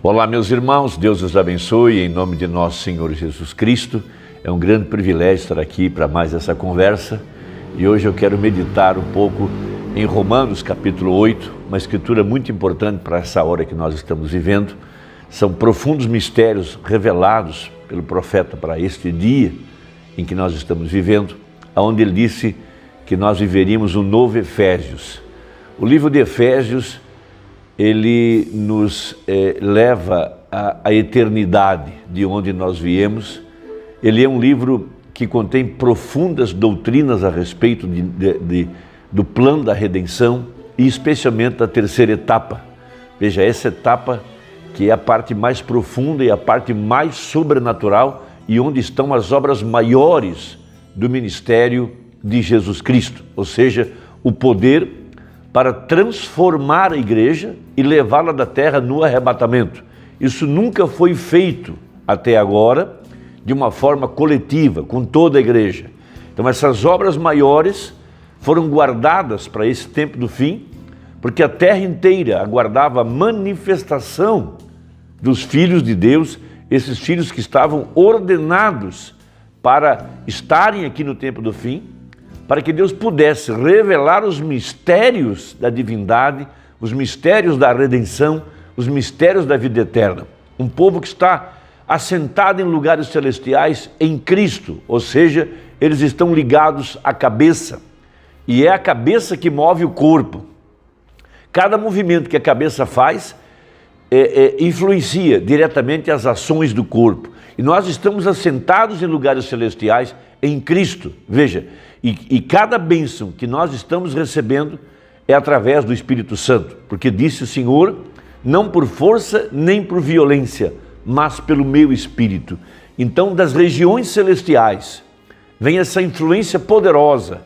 Olá, meus irmãos, Deus os abençoe em nome de nosso Senhor Jesus Cristo. É um grande privilégio estar aqui para mais essa conversa e hoje eu quero meditar um pouco em Romanos capítulo 8, uma escritura muito importante para essa hora que nós estamos vivendo. São profundos mistérios revelados pelo profeta para este dia em que nós estamos vivendo, onde ele disse que nós viveríamos um novo Efésios. O livro de Efésios, ele nos leva à eternidade de onde nós viemos. Ele é um livro que contém profundas doutrinas a respeito do plano da redenção e especialmente da terceira etapa. Veja, essa etapa que é a parte mais profunda e a parte mais sobrenatural e onde estão as obras maiores do ministério de Jesus Cristo, ou seja, o poder para transformar a igreja e levá-la da terra no arrebatamento. Isso nunca foi feito até agora de uma forma coletiva, com toda a igreja. Então essas obras maiores foram guardadas para esse tempo do fim, porque a terra inteira aguardava a manifestação dos filhos de Deus, esses filhos que estavam ordenados para estarem aqui no tempo do fim, para que Deus pudesse revelar os mistérios da divindade, os mistérios da redenção, os mistérios da vida eterna. Um povo que está assentado em lugares celestiais em Cristo, ou seja, eles estão ligados à cabeça, e é a cabeça que move o corpo. Cada movimento que a cabeça faz influencia diretamente as ações do corpo. E nós estamos assentados em lugares celestiais em Cristo, veja, e cada bênção que nós estamos recebendo é através do Espírito Santo, porque disse o Senhor, não por força nem por violência, mas pelo meu Espírito. Então, das regiões celestiais, vem essa influência poderosa,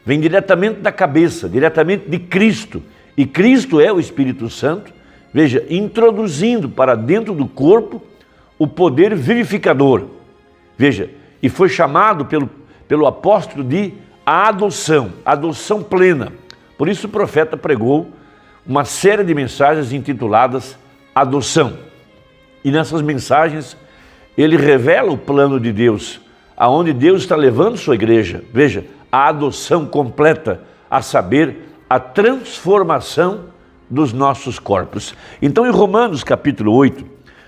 vem diretamente da cabeça, diretamente de Cristo, e Cristo é o Espírito Santo, veja, introduzindo para dentro do corpo o poder vivificador, veja, e foi chamado pelo apóstolo de adoção plena. Por isso o profeta pregou uma série de mensagens intituladas Adoção. E nessas mensagens ele revela o plano de Deus, aonde Deus está levando sua igreja. Veja, a adoção completa, a saber, a transformação dos nossos corpos. Então em Romanos capítulo 8,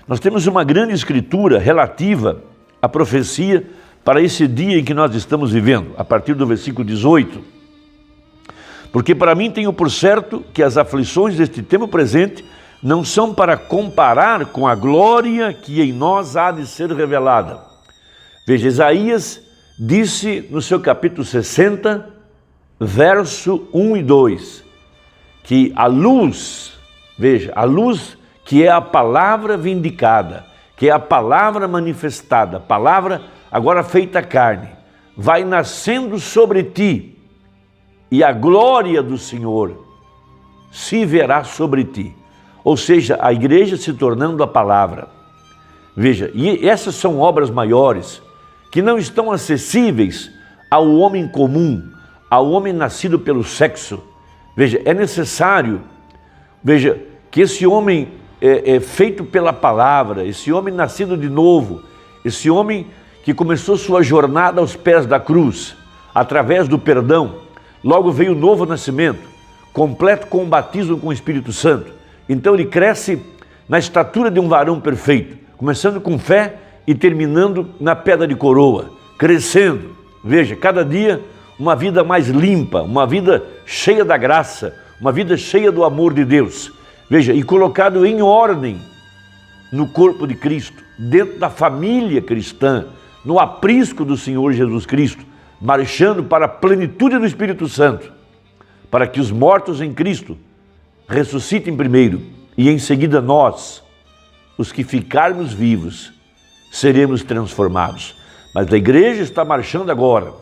nós temos uma grande escritura relativa à profecia para esse dia em que nós estamos vivendo, a partir do versículo 18. Porque para mim tenho por certo que as aflições deste tempo presente não são para comparar com a glória que em nós há de ser revelada. Veja, Isaías disse no seu capítulo 60, verso 1 e 2, que a luz, veja, a luz que é a palavra vindicada, que é a palavra manifestada, a palavra agora feita carne, vai nascendo sobre ti, e a glória do Senhor se verá sobre ti. Ou seja, a igreja se tornando a palavra. Veja, e essas são obras maiores, que não estão acessíveis ao homem comum, ao homem nascido pelo sexo. Veja, é necessário, veja, que esse homem é feito pela palavra, esse homem nascido de novo, esse homem que começou sua jornada aos pés da cruz, através do perdão, logo veio o novo nascimento, completo com o batismo com o Espírito Santo. Então ele cresce na estatura de um varão perfeito, começando com fé e terminando na pedra de coroa, crescendo, veja, cada dia uma vida mais limpa, uma vida cheia da graça, uma vida cheia do amor de Deus, veja, e colocado em ordem no corpo de Cristo, dentro da família cristã, no aprisco do Senhor Jesus Cristo, marchando para a plenitude do Espírito Santo, para que os mortos em Cristo ressuscitem primeiro e em seguida nós, os que ficarmos vivos, seremos transformados. Mas a igreja está marchando agora,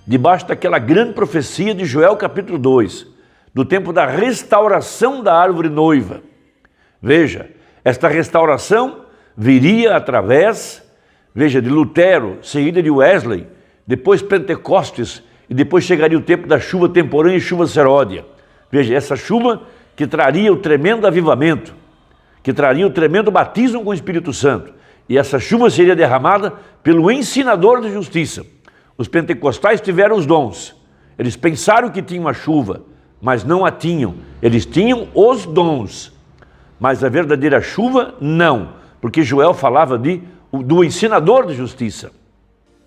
debaixo daquela grande profecia de Joel capítulo 2, do tempo da restauração da árvore noiva. Veja, esta restauração viria através, veja, de Lutero, seguida de Wesley, depois Pentecostes, e depois chegaria o tempo da chuva temporânea e chuva seródia. Veja, essa chuva que traria o tremendo avivamento, que traria o tremendo batismo com o Espírito Santo. E essa chuva seria derramada pelo ensinador de justiça. Os pentecostais tiveram os dons. Eles pensaram que tinham a chuva, mas não a tinham. Eles tinham os dons. Mas a verdadeira chuva, não. Porque Joel falava do ensinador de justiça.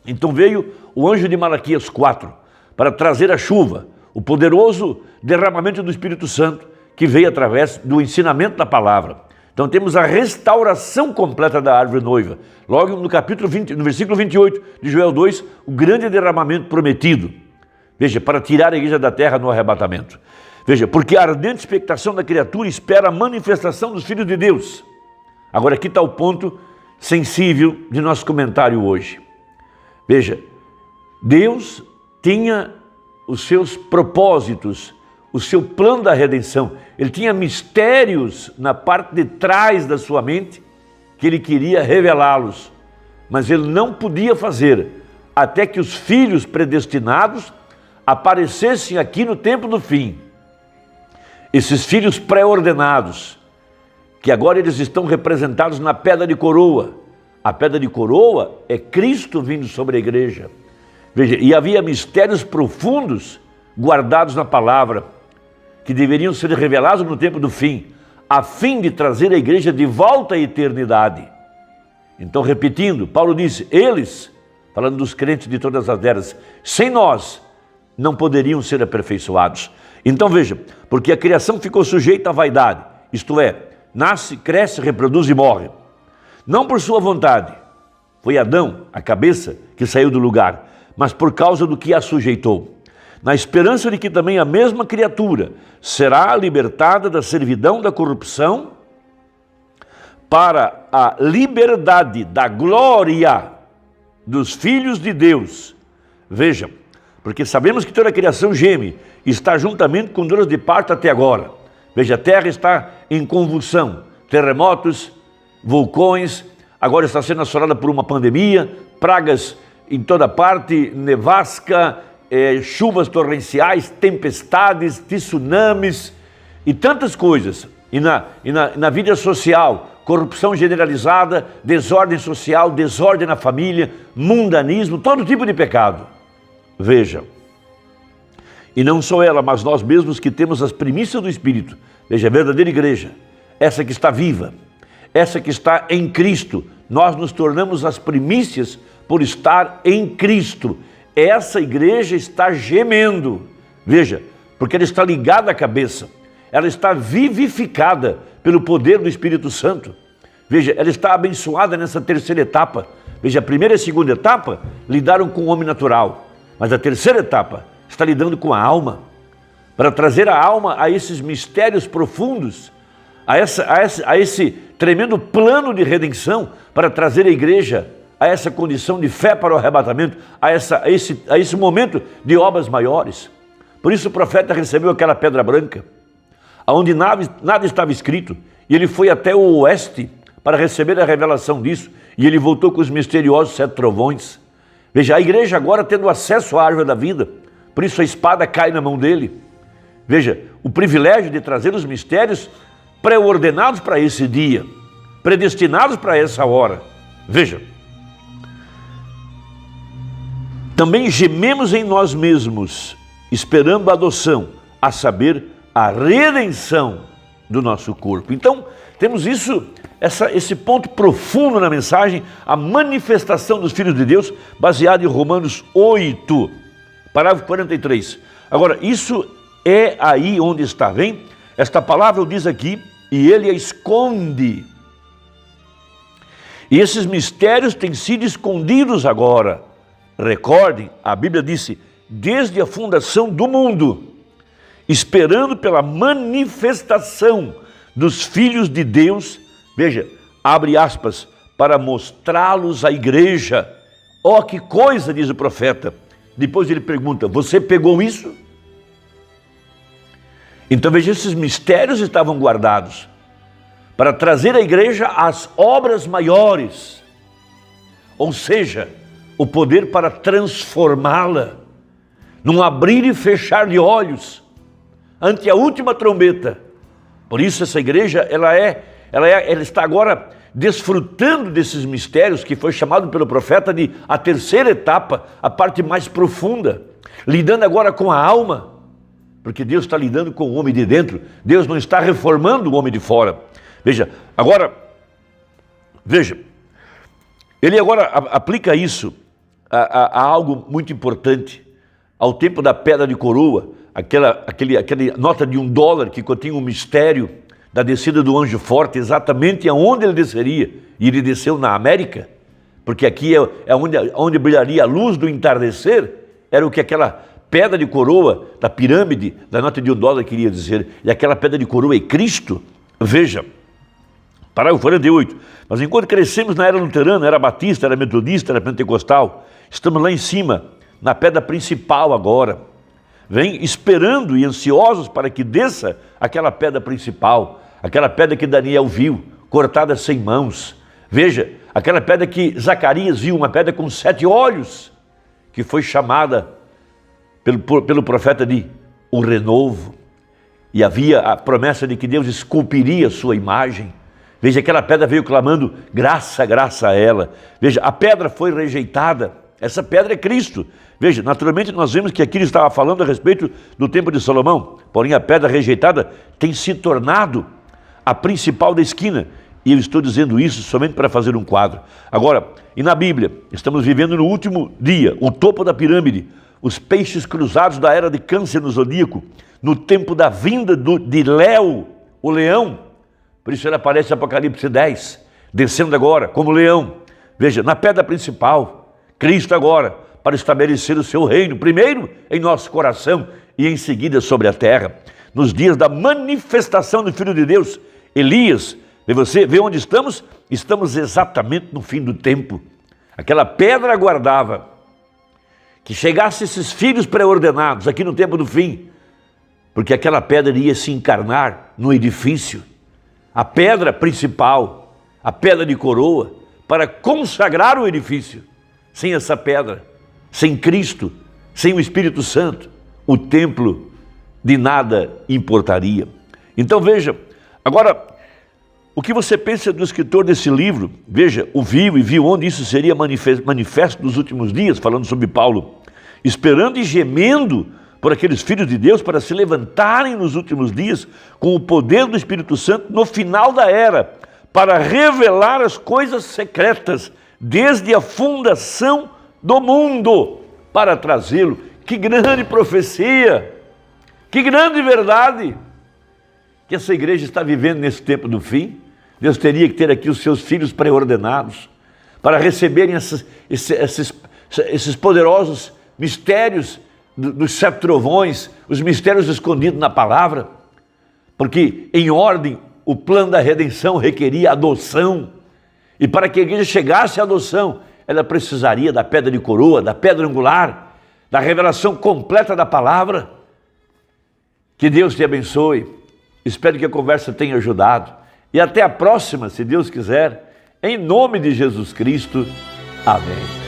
Então veio o anjo de Malaquias 4 para trazer a chuva, o poderoso derramamento do Espírito Santo, que veio através do ensinamento da palavra. Então temos a restauração completa da árvore noiva. Logo no capítulo 20, no versículo 28 de Joel 2, o grande derramamento prometido. Veja, para tirar a igreja da terra no arrebatamento. Veja, porque a ardente expectação da criatura espera a manifestação dos filhos de Deus. Agora aqui está o ponto sensível de nosso comentário hoje. Veja, Deus tinha os seus propósitos, o seu plano da redenção. Ele tinha mistérios na parte de trás da sua mente que ele queria revelá-los, mas ele não podia fazer até que os filhos predestinados aparecessem aqui no tempo do fim. Esses filhos pré-ordenados, que agora eles estão representados na pedra de coroa. A pedra de coroa é Cristo vindo sobre a igreja. Veja, e havia mistérios profundos guardados na palavra, que deveriam ser revelados no tempo do fim, a fim de trazer a igreja de volta à eternidade. Então, repetindo, Paulo disse, eles, falando dos crentes de todas as eras, sem nós, não poderiam ser aperfeiçoados. Então veja, porque a criação ficou sujeita à vaidade, isto é, nasce, cresce, reproduz e morre. Não por sua vontade, foi Adão, a cabeça, que saiu do lugar, mas por causa do que a sujeitou. Na esperança de que também a mesma criatura será libertada da servidão da corrupção para a liberdade da glória dos filhos de Deus. Vejam, porque sabemos que toda a criação geme, está juntamente com dores de parto até agora. Veja, a terra está em convulsão, terremotos, vulcões, agora está sendo assolada por uma pandemia, pragas em toda parte, nevasca, chuvas torrenciais, tempestades, tsunamis e tantas coisas. E na vida social, corrupção generalizada, desordem social, desordem na família, mundanismo, todo tipo de pecado. Veja, e não só ela, mas nós mesmos que temos as primícias do Espírito. Veja, a verdadeira igreja, essa que está viva, essa que está em Cristo, nós nos tornamos as primícias por estar em Cristo. Essa igreja está gemendo, veja, porque ela está ligada à cabeça, ela está vivificada pelo poder do Espírito Santo. Veja, ela está abençoada nessa terceira etapa. Veja, a primeira e a segunda etapa lidaram com o homem natural, mas a terceira etapa está lidando com a alma, para trazer a alma a esses mistérios profundos, a esse tremendo plano de redenção, para trazer a igreja a essa condição de fé para o arrebatamento, a esse momento de obras maiores. Por isso o profeta recebeu aquela pedra branca, onde nada estava escrito, e ele foi até o oeste para receber a revelação disso, e ele voltou com os misteriosos 7 trovões. Veja, a igreja agora tendo acesso à árvore da vida, por isso a espada cai na mão dele. Veja, o privilégio de trazer os mistérios pré-ordenados para esse dia, predestinados para essa hora. Veja, também gememos em nós mesmos, esperando a adoção, a saber, a redenção do nosso corpo. Então, temos esse ponto profundo na mensagem, a manifestação dos filhos de Deus, baseado em Romanos 8, parágrafo 43. Agora, isso é aí onde está, vem? Esta palavra diz aqui, e ele a esconde. E esses mistérios têm sido escondidos agora. Recordem, a Bíblia disse, desde a fundação do mundo, esperando pela manifestação dos filhos de Deus, veja, abre aspas, para mostrá-los à igreja. Ó, que coisa, diz o profeta. Depois ele pergunta, você pegou isso? Então veja, esses mistérios estavam guardados para trazer à igreja as obras maiores, ou seja, o poder para transformá-la num abrir e fechar de olhos ante a última trombeta. Por isso essa igreja, ela é ela está agora desfrutando desses mistérios que foi chamado pelo profeta de a terceira etapa, a parte mais profunda, lidando agora com a alma, porque Deus está lidando com o homem de dentro, Deus não está reformando o homem de fora. Veja, ele agora aplica isso a algo muito importante, ao tempo da pedra de coroa, aquela nota de $1 que continha um mistério da descida do anjo forte, exatamente aonde ele desceria. E ele desceu na América, porque aqui é onde brilharia a luz do entardecer, era o que aquela pedra de coroa da pirâmide, da nota de $1 queria dizer. E aquela pedra de coroa é Cristo. Veja, parágrafo 48. Mas enquanto crescemos na era luterana, era batista, era metodista, era pentecostal, estamos lá em cima, na pedra principal agora. Vem esperando e ansiosos para que desça aquela pedra principal, aquela pedra que Daniel viu, cortada sem mãos. Veja, aquela pedra que Zacarias viu, uma pedra com 7 olhos, que foi chamada pelo profeta de o renovo. E havia a promessa de que Deus esculpiria sua imagem. Veja, aquela pedra veio clamando graça, graça a ela. Veja, a pedra foi rejeitada. Essa pedra é Cristo. Veja, naturalmente nós vemos que aqui ele estava falando a respeito do templo de Salomão. Porém, a pedra rejeitada tem se tornado a principal da esquina. E eu estou dizendo isso somente para fazer um quadro. Agora, e na Bíblia, estamos vivendo no último dia, o topo da pirâmide, os peixes cruzados da era de Câncer no zodíaco, no tempo da vinda de Léo, o leão. Por isso ele aparece em Apocalipse 10, descendo agora como leão. Veja, na pedra principal, Cristo agora, para estabelecer o seu reino, primeiro em nosso coração e em seguida sobre a terra. Nos dias da manifestação do Filho de Deus, Elias, e você vê onde estamos? Estamos exatamente no fim do tempo. Aquela pedra aguardava que chegassem esses filhos pré-ordenados aqui no tempo do fim, porque aquela pedra iria se encarnar no edifício. A pedra principal, a pedra de coroa, para consagrar o edifício. Sem essa pedra, sem Cristo, sem o Espírito Santo, o templo de nada importaria. Então veja, agora, o que você pensa do escritor desse livro? Veja, viu onde isso seria manifesto nos últimos dias, falando sobre Paulo, esperando e gemendo por aqueles filhos de Deus para se levantarem nos últimos dias com o poder do Espírito Santo no final da era, para revelar as coisas secretas desde a fundação do mundo, para trazê-lo. Que grande profecia, que grande verdade que essa igreja está vivendo nesse tempo do fim. Deus teria que ter aqui os seus filhos pré-ordenados para receberem esses poderosos mistérios dos 7 trovões, os mistérios escondidos na palavra, porque em ordem o plano da redenção requeria adoção, e para que a igreja chegasse à adoção, ela precisaria da pedra de coroa, da pedra angular, da revelação completa da palavra. Que Deus te abençoe, espero que a conversa tenha ajudado, e até a próxima, se Deus quiser, em nome de Jesus Cristo, amém.